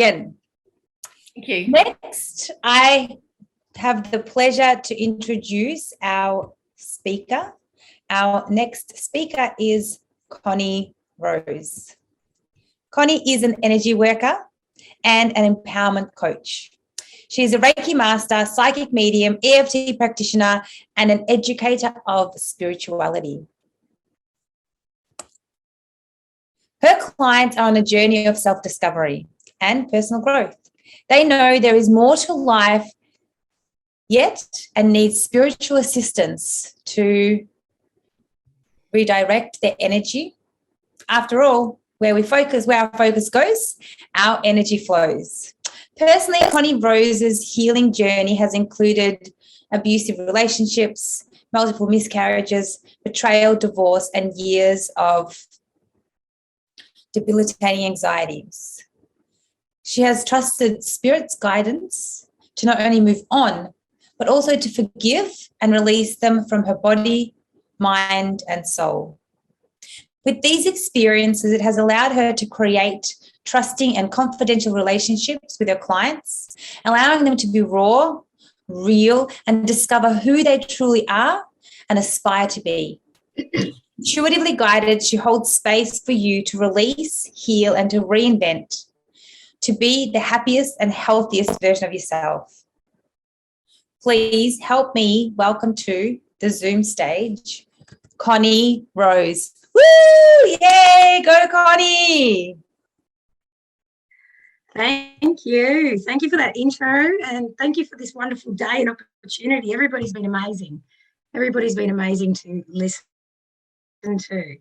Jen. Thank you. Next, I have the pleasure to introduce our speaker. Our next speaker is Connie Rose. Connie is an energy worker and an empowerment coach. She is a Reiki master, psychic medium, EFT practitioner, and an educator of spirituality. Her clients are on a journey of self-discovery and personal growth. They know there is more to life yet and need spiritual assistance to redirect their energy. After all, where our focus goes, our energy flows. Personally, Connie Rose's healing journey has included abusive relationships, multiple miscarriages, betrayal, divorce, and years of debilitating anxieties. She has trusted Spirit's guidance to not only move on, but also to forgive and release them from her body, mind, and soul. With these experiences, it has allowed her to create trusting and confidential relationships with her clients, allowing them to be raw, real, and discover who they truly are and aspire to be. Intuitively guided, she holds space for you to release, heal, and to reinvent, to be the happiest and healthiest version of yourself. Please help me welcome to the Zoom stage, Connie Rose. Woo! Yay! Go Connie! Thank you. Thank you for that intro, and thank you for this wonderful day and opportunity. Everybody's been amazing. Everybody's been amazing to listen to.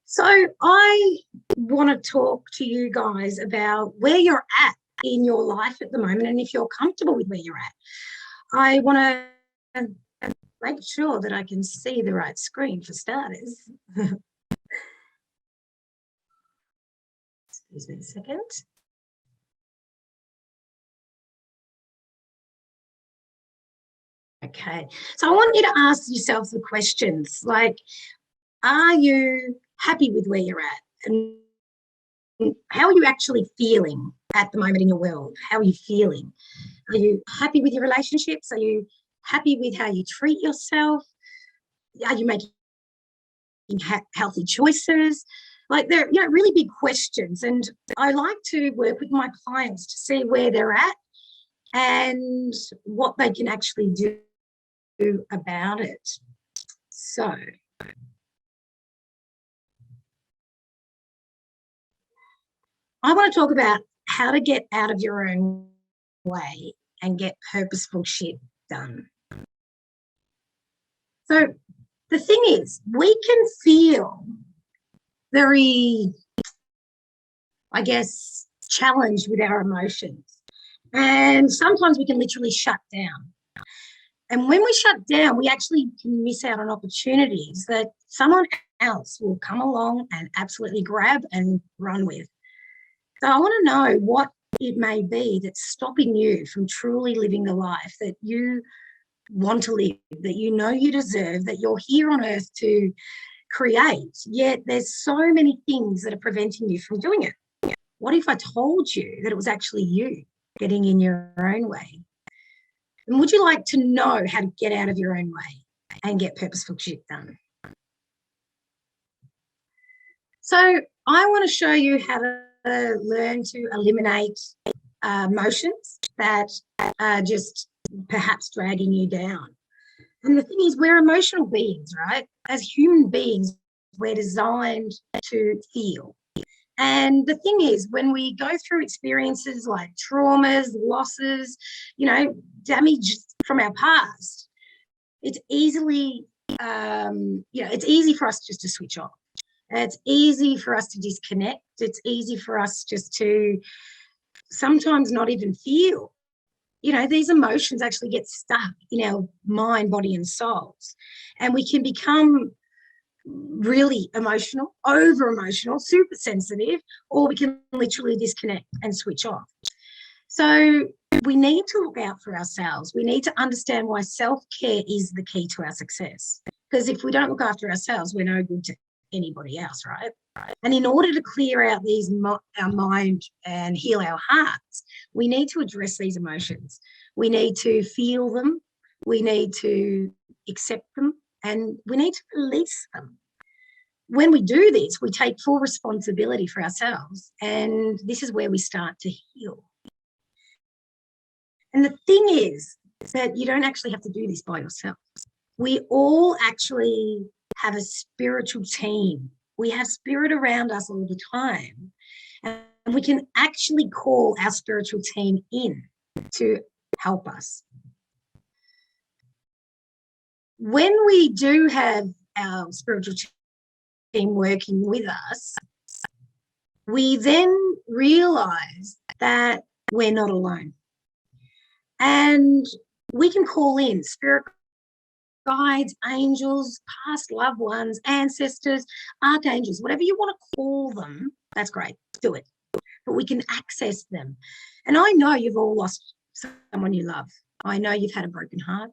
So I want to talk to you guys about where you're at in your life at the moment, and if you're comfortable with where you're at. I want to make sure that I can see the right screen for starters. Excuse me a second. Okay, so I want you to ask yourself the questions like, are you happy with where you're at? And how are you actually feeling at the moment in your world? How are you feeling? Are you happy with your relationships? Are you happy with how you treat yourself? Are you making healthy choices? Like they're really big questions, and I like to work with my clients to see where they're at and what they can actually do about it. So I want to talk about how to get out of your own way and get purposeful shit done. So the thing is, we can feel very, I guess, challenged with our emotions. And sometimes we can literally shut down. And when we shut down, we actually can miss out on opportunities that someone else will come along and absolutely grab and run with. So I want to know what it may be that's stopping you from truly living the life that you want to live, that you know you deserve, that you're here on earth to create, yet there's so many things that are preventing you from doing it. What if I told you that it was actually you getting in your own way? And would you like to know how to get out of your own way and get purposeful shit done? So I want to show you how to learn to eliminate emotions that are just perhaps dragging you down. And the thing is, we're emotional beings, right? As human beings, we're designed to feel. And the thing is, when we go through experiences like traumas, losses, damage from our past, it's easily, it's easy for us just to switch off. It's easy for us to disconnect. It's easy for us just to sometimes not even feel. These emotions actually get stuck in our mind, body, and souls. And we can become really emotional, over-emotional, super sensitive, or we can literally disconnect and switch off. So we need to look out for ourselves. We need to understand why self-care is the key to our success. Because if we don't look after ourselves, we're no good to anybody else, right? And in order to clear out our mind and heal our hearts, we need to address these emotions. We need to feel them. We need to accept them, and we need to release them. When we do this, we take full responsibility for ourselves, and this is where we start to heal. And the thing is that you don't actually have to do this by yourself. We all actually have a spiritual team. We have spirit around us all the time, and we can actually call our spiritual team in to help us. When we do have our spiritual team working with us, we then realize that we're not alone. And we can call in spirit guides, angels, past loved ones, ancestors, archangels, whatever you want to call them, that's great, do it. But we can access them. And I know you've all lost someone you love. I know you've had a broken heart.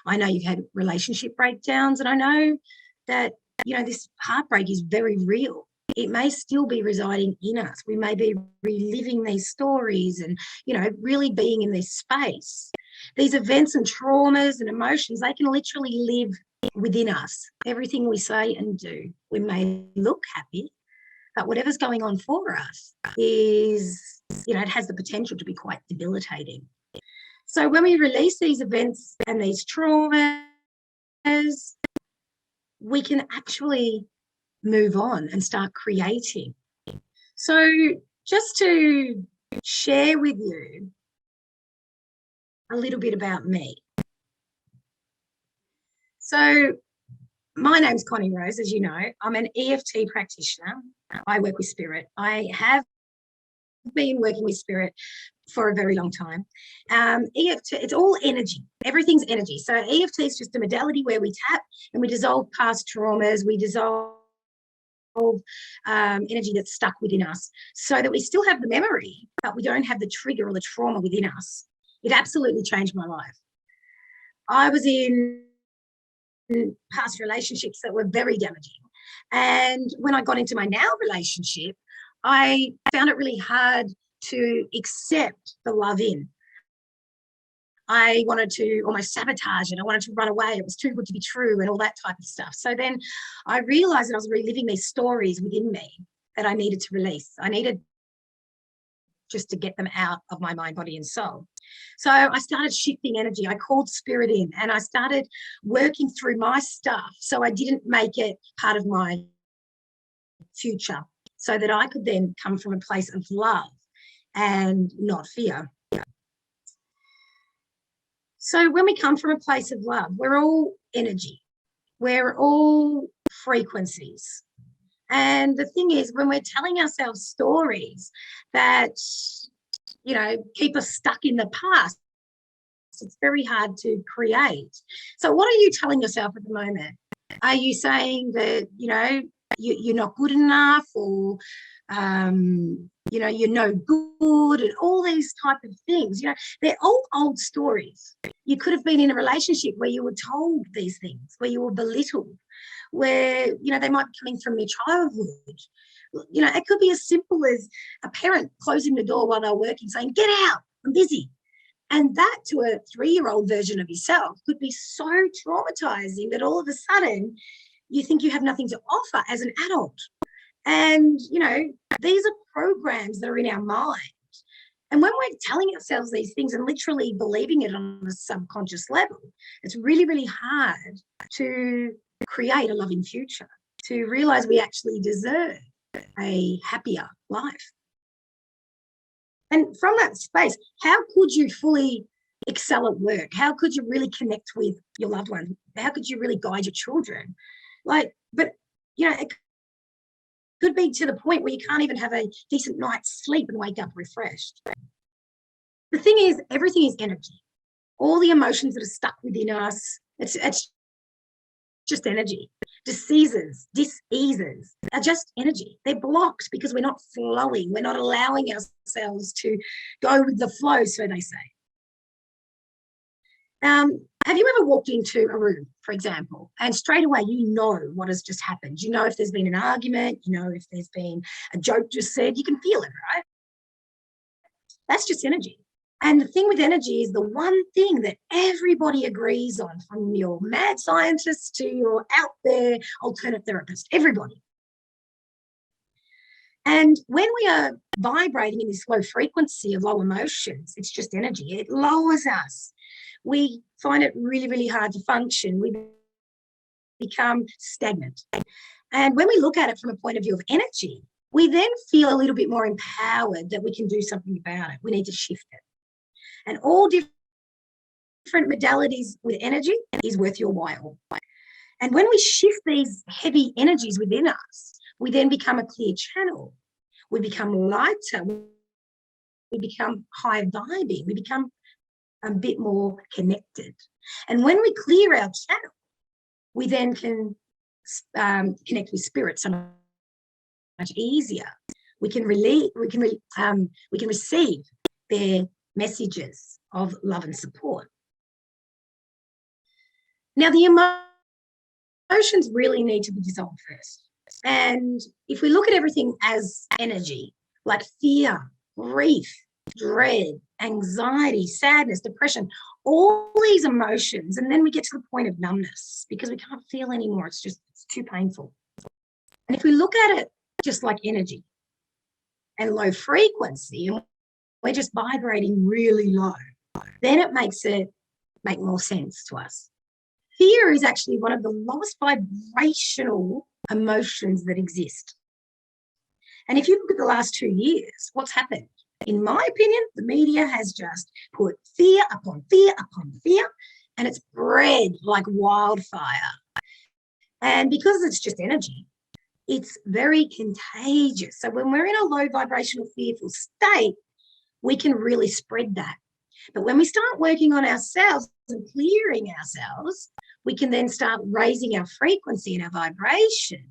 I know you've had relationship breakdowns, and I know that, you know, this heartbreak is very real. It may still be residing in us. We may be reliving these stories and, you know, really being in this space. These events and traumas and emotions, they can literally live within us. Everything we say and do. We may look happy, but whatever's going on for us is, you know, it has the potential to be quite debilitating. So when we release these events and these traumas, we can actually move on and start creating. So just to share with you a little bit about me. So my name's Connie Rose, as you know. I'm an EFT practitioner. I work with spirit. I have been working with spirit for a very long time. EFT, it's all energy. Everything's energy. So EFT is just a modality where we tap and we dissolve past traumas. We dissolve energy that's stuck within us so that we still have the memory, but we don't have the trigger or the trauma within us. It absolutely changed my life. I was in past relationships that were very damaging. And when I got into my now relationship, I found it really hard to accept the love in. I wanted to almost sabotage it. I wanted to run away. It was too good to be true and all that type of stuff. So then I realized that I was reliving these stories within me that I needed to release. I needed just to get them out of my mind, body, and soul. So I started shifting energy. I called spirit in and I started working through my stuff so I didn't make it part of my future, so that I could then come from a place of love and not fear. So when we come from a place of love, we're all energy. We're all frequencies. And the thing is, when we're telling ourselves stories that, you know, keep us stuck in the past, it's very hard to create. So what are you telling yourself at the moment? Are you saying that, you know, you're not good enough, or, you know, you're no good, and all these type of things? You know, they're all old stories. You could have been in a relationship where you were told these things, where you were belittled, where, you know, they might be coming from your childhood. You know, it could be as simple as a parent closing the door while they're working, saying, "Get out, I'm busy." And that, to a 3-year-old version of yourself, could be so traumatizing that all of a sudden you think you have nothing to offer as an adult. And, you know, these are programs that are in our mind. And when we're telling ourselves these things and literally believing it on a subconscious level, it's really, really hard to create a loving future, to realize we actually deserve a happier life. And from that space, how could you fully excel at work? How could you really connect with your loved ones? How could you really guide your children? Like, but, you know, it could be to the point where you can't even have a decent night's sleep and wake up refreshed. The thing is, everything is energy. All the emotions that are stuck within us, it's just energy. Diseases, dis-eases are just energy. They're blocked because we're not flowing. We're not allowing ourselves to go with the flow, so they say. have you ever walked into a room, for example, and straight away you know what has just happened? You know if there's been an argument, you know if there's been a joke just said, you can feel it, right? That's just energy. And the thing with energy is the one thing that everybody agrees on, from your mad scientist to your out there alternate therapist, everybody. And when we are vibrating in this low frequency of low emotions, it's just energy. It lowers us. We find it really, really hard to function. We become stagnant. And when we look at it from a point of view of energy, we then feel a little bit more empowered that we can do something about it. We need to shift it. And all different modalities with energy is worth your while. And when we shift these heavy energies within us, we then become a clear channel. We become lighter. We become high vibing. We become a bit more connected. And when we clear our channel, we then can connect with spirit so much easier. We can receive their messages of love and support. Now, the emotions really need to be dissolved first. And if we look at everything as energy, like fear, grief, dread, anxiety, sadness, depression, all these emotions, and then we get to the point of numbness because we can't feel anymore. It's too painful. And if we look at it just like energy and low frequency, and we're just vibrating really low, then it makes it make more sense to us. Fear is actually one of the lowest vibrational emotions that exist. And if you look at the last 2 years, what's happened? In my opinion, the media has just put fear upon fear upon fear, and it's spread like wildfire. And because it's just energy, it's very contagious. So when we're in a low vibrational fearful state, we can really spread that. But when we start working on ourselves and clearing ourselves, we can then start raising our frequency and our vibration.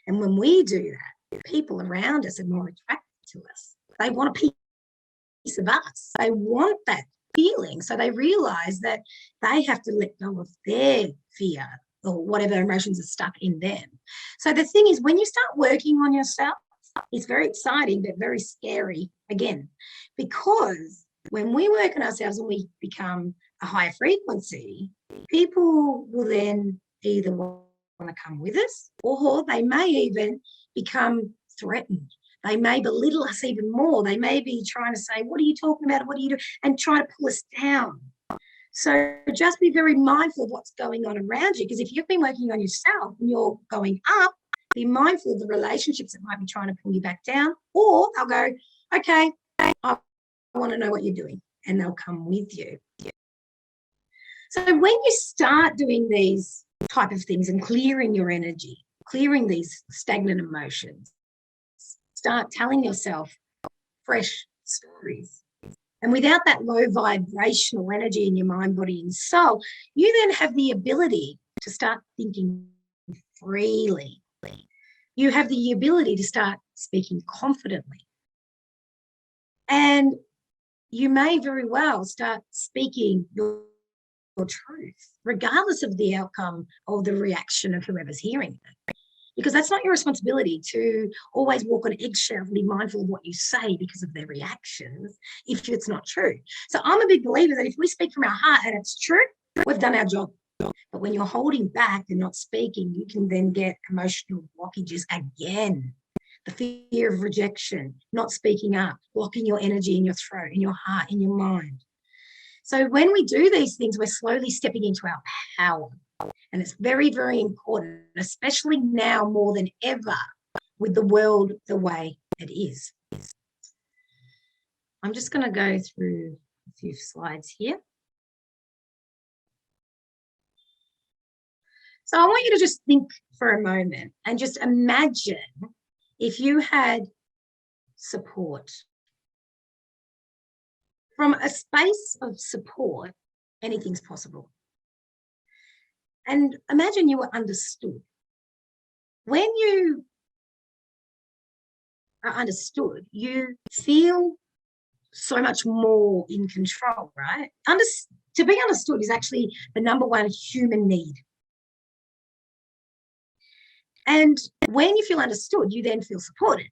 And when we do that, people around us are more attracted to us. They want a piece of us. They want that feeling. So they realize that they have to let go of their fear or whatever emotions are stuck in them. So the thing is, when you start working on yourself, it's very exciting, but very scary again, because when we work on ourselves and we become a higher frequency, people will then either want to come with us, or they may even become threatened. They may belittle us even more. They may be trying to say, what are you talking about? What are you doing? And try to pull us down. So just be very mindful of what's going on around you, because if you've been working on yourself and you're going up, be mindful of the relationships that might be trying to pull you back down, or they'll go, okay, I want to know what you're doing, and they'll come with you. So when you start doing these type of things and clearing your energy, clearing these stagnant emotions, start telling yourself fresh stories. And without that low vibrational energy in your mind, body, and soul, you then have the ability to start thinking freely. You have the ability to start speaking confidently. And you may very well start speaking your truth, regardless of the outcome or the reaction of whoever's hearing it. Because that's not your responsibility to always walk on eggshells and be mindful of what you say because of their reactions if it's not true. So I'm a big believer that if we speak from our heart and it's true, we've done our job. But when you're holding back and not speaking, you can then get emotional blockages again. The fear of rejection, not speaking up, blocking your energy in your throat, in your heart, in your mind. So when we do these things, we're slowly stepping into our power. And it's very, very important, especially now more than ever, with the world the way it is. I'm just going to go through a few slides here. So I want you to just think for a moment and just imagine if you had support. From a space of support, anything's possible. And imagine you were understood. When you are understood, you feel so much more in control, right? To be understood is actually the number one human need. And when you feel understood, you then feel supported.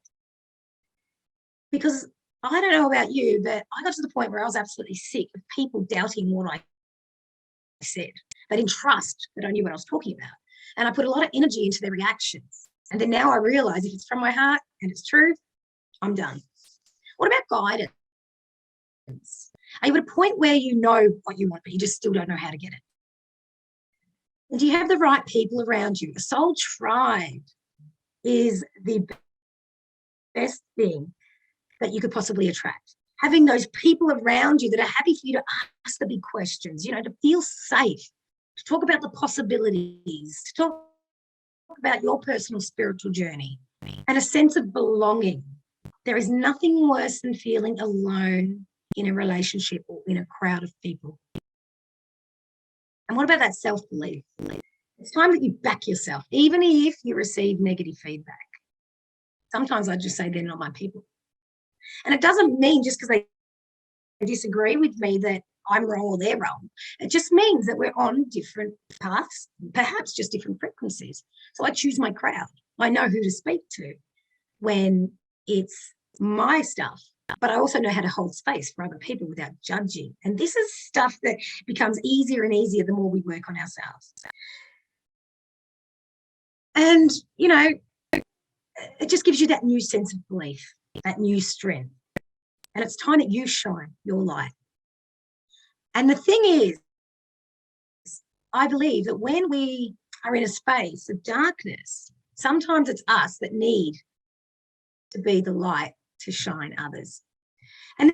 Because I don't know about you, but I got to the point where I was absolutely sick of people doubting what I said. They didn't trust that I knew what I was talking about. And I put a lot of energy into their reactions. And then now I realize if it's from my heart and it's true, I'm done. What about guidance? Are you at a point where you know what you want, but you just still don't know how to get it? And do you have the right people around you? A soul tribe is the best thing that you could possibly attract. Having those people around you that are happy for you to ask the big questions, you know, to feel safe, to talk about the possibilities, to talk about your personal spiritual journey, and a sense of belonging. There is nothing worse than feeling alone in a relationship or in a crowd of people. And what about that self-belief? It's time that you back yourself, even if you receive negative feedback. Sometimes I just say they're not my people. And it doesn't mean just because they disagree with me that I'm wrong or they're wrong. It just means that we're on different paths, perhaps just different frequencies. So I choose my crowd. I know who to speak to when it's my stuff, but I also know how to hold space for other people without judging. And this is stuff that becomes easier and easier the more we work on ourselves. And, you know, it just gives you that new sense of belief, that new strength. And it's time that you shine your light. And the thing is, I believe that when we are in a space of darkness, sometimes it's us that need to be the light to shine others. And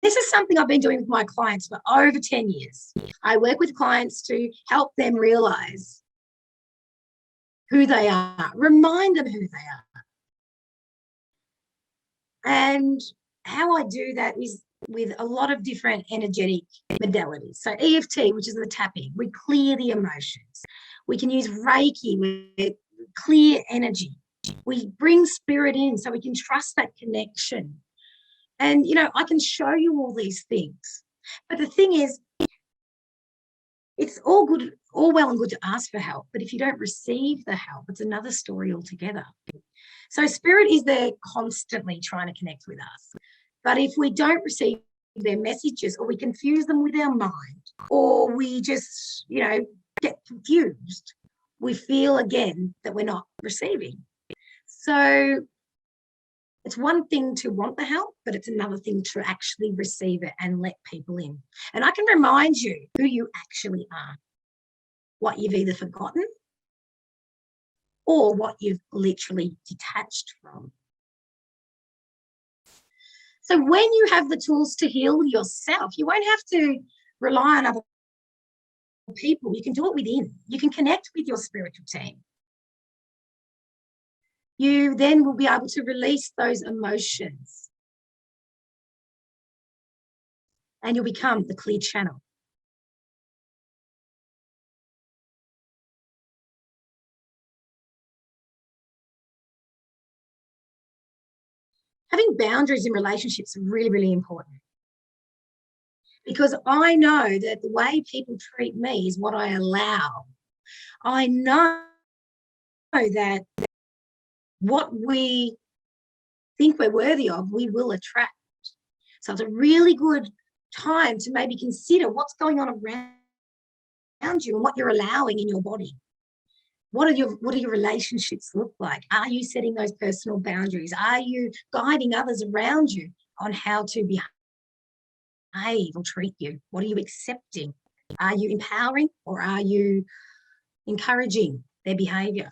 this is something I've been doing with my clients for over 10 years. I work with clients to help them realize who they are, remind them who they are. And how I do that is with a lot of different energetic modalities. So EFT, which is the tapping, we clear the emotions. We can use Reiki, we clear energy. We bring spirit in so we can trust that connection. And, you know, I can show you all these things. But the thing is, it's all good, all well and good to ask for help. But if you don't receive the help, it's another story altogether. So spirit is there constantly trying to connect with us. But if we don't receive their messages, or we confuse them with our mind, or we just, you know, get confused, we feel again that we're not receiving. So it's one thing to want the help, but it's another thing to actually receive it and let people in. And I can remind you who you actually are, what you've either forgotten or what you've literally detached from. So when you have the tools to heal yourself, you won't have to rely on other people. You can do it within. You can connect with your spiritual team. You then will be able to release those emotions. And you'll become the clear channel. Having boundaries in relationships is really, really important. Because I know that the way people treat me is what I allow. I know that what we think we're worthy of, we will attract. So it's a really good time to maybe consider what's going on around you and what you're allowing in your body. What do your relationships look like? Are you setting those personal boundaries? Are you guiding others around you on how to behave or treat you? What are you accepting? Are you empowering or are you encouraging their behavior?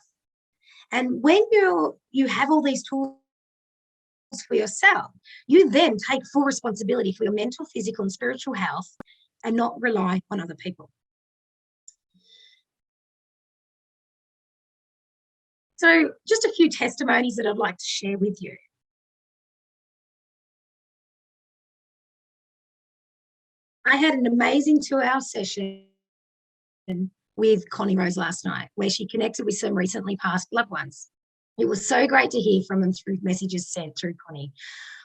And when you have all these tools for yourself, you then take full responsibility for your mental, physical, and spiritual health and not rely on other people. So just a few testimonies that I'd like to share with you. I had an amazing 2-hour session with Connie Rose last night, where she connected with some recently passed loved ones. It was so great to hear from them through messages sent through Connie.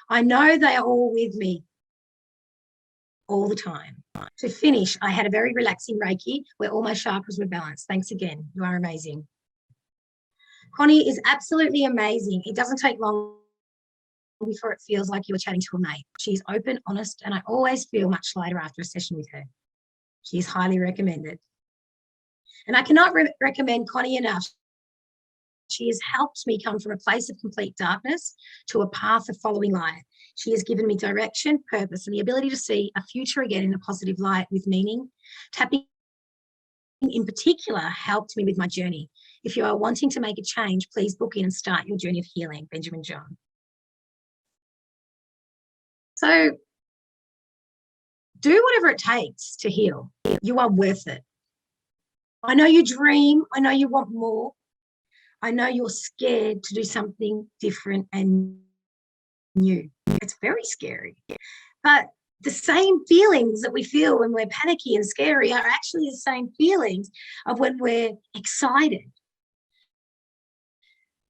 I know they are all with me all the time. To finish, I had a very relaxing Reiki where all my chakras were balanced. Thanks again. You are amazing. Connie is absolutely amazing. It doesn't take long before it feels like you were chatting to a mate. She's open, honest, and I always feel much lighter after a session with her. She's highly recommended. And I cannot recommend Connie enough. She has helped me come from a place of complete darkness to a path of following light. She has given me direction, purpose, and the ability to see a future again in a positive light with meaning. Tapping in particular helped me with my journey. If you are wanting to make a change, please book in and start your journey of healing. Benjamin John. So do whatever it takes to heal. You are worth it. I know you dream. I know you want more. I know you're scared to do something different and new. It's very scary. But the same feelings that we feel when we're panicky and scary are actually the same feelings of when we're excited.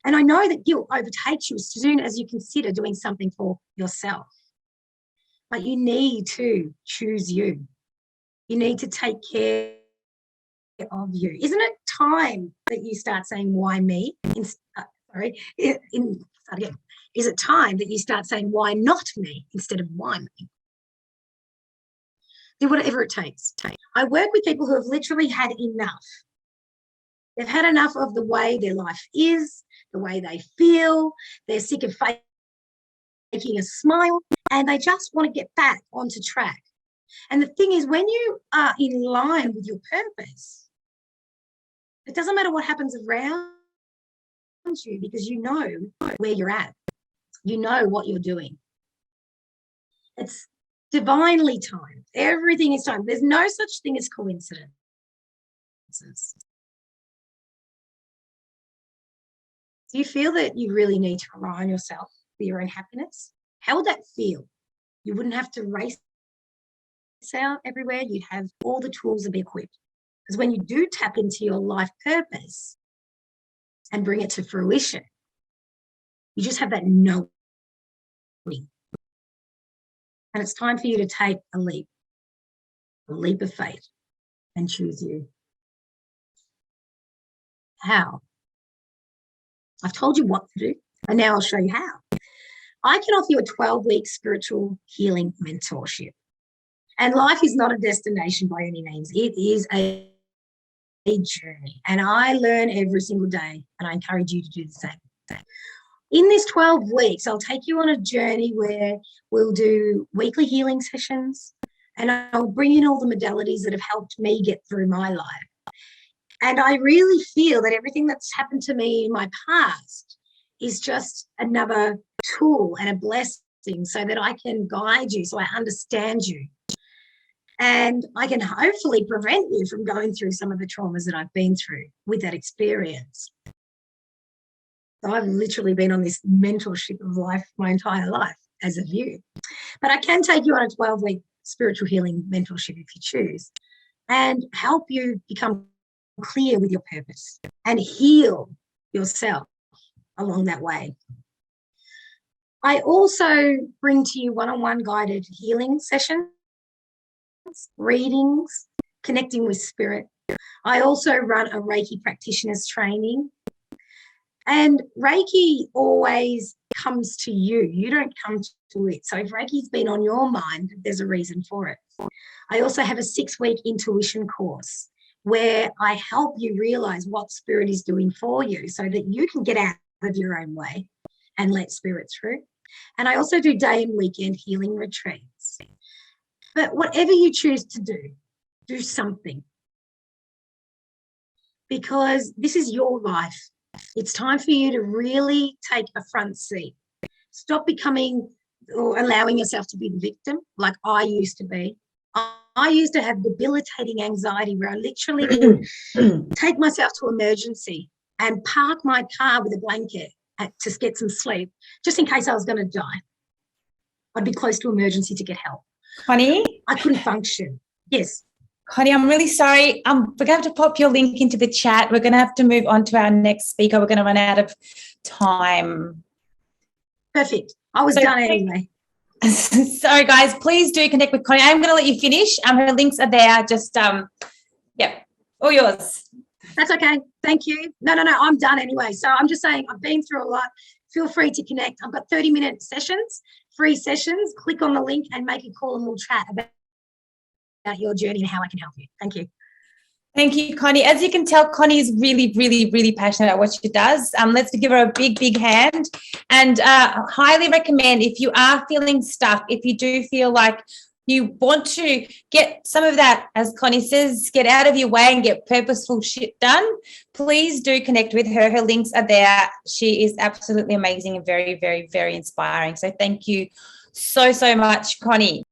And I know that guilt overtakes you as soon as you consider doing something for yourself. But you need to choose you. You need to take care of you. Isn't it time that you start saying, why me? Is it time that you start saying, why not me, instead of why me? Do whatever it takes. I work with people who have literally had enough. They've had enough of the way their life is, the way they feel. They're sick of faking a smile, and they just want to get back onto track. And the thing is, when you are in line with your purpose, it doesn't matter what happens around you, because you know where you're at. You know what you're doing. It's divinely timed. Everything is timed. There's no such thing as coincidences. Do you feel that you really need to rely on yourself for your own happiness? How would that feel? You wouldn't have to race out everywhere. You'd have all the tools to be equipped. Because when you do tap into your life purpose and bring it to fruition, you just have that knowing. And it's time for you to take a leap of faith, and choose you. How? I've told you what to do, and now I'll show you how. I can offer you a 12-week spiritual healing mentorship. And life is not a destination by any means. It is a journey. And I learn every single day, and I encourage you to do the same. In this 12 weeks, I'll take you on a journey where we'll do weekly healing sessions, and I'll bring in all the modalities that have helped me get through my life. And I really feel that everything that's happened to me in my past is just another tool and a blessing so that I can guide you, so I understand you. And I can hopefully prevent you from going through some of the traumas that I've been through with that experience. So I've literally been on this mentorship of life my entire life, as of you. But I can take you on a 12-week spiritual healing mentorship if you choose, and help you become clear with your purpose and heal yourself along that way. I also bring to you one-on-one guided healing sessions, readings, connecting with spirit. I also run a Reiki practitioner's training. And Reiki always comes to you. You don't come to it. So if Reiki's been on your mind, there's a reason for it. I also have a 6-week intuition course where I help you realize what spirit is doing for you so that you can get out of your own way and let spirit through. And I also do day and weekend healing retreats. But whatever you choose to do something. Because this is your life. It's time for you to really take a front seat. Stop becoming or allowing yourself to be the victim like I used to be. I used to have debilitating anxiety where I literally would take myself to emergency and park my car with a blanket to get some sleep, just in case I was going to die. I'd be close to emergency to get help. Connie? I couldn't function. Yes. Connie, I'm really sorry. We're going to have to pop your link into the chat. We're going to have to move on to our next speaker. We're going to run out of time. Perfect. I was done anyway. So guys, please do connect with Connie. I'm going to let you finish. Her links are there. Just, yeah, all yours. That's okay. Thank you. No, I'm done anyway. So I'm just saying I've been through a lot. Feel free to connect. I've got 30-minute sessions, free sessions. Click on the link and make a call and we'll chat about your journey and how I can help you. Thank you. Thank you, Connie. As you can tell, Connie is really, really, really passionate about what she does. Let's give her a big, big hand. And highly recommend, if you are feeling stuck, if you do feel like you want to get some of that, as Connie says, get out of your way and get purposeful shit done, please do connect with her. Her links are there. She is absolutely amazing and very, very, very inspiring. So thank you so, so much, Connie.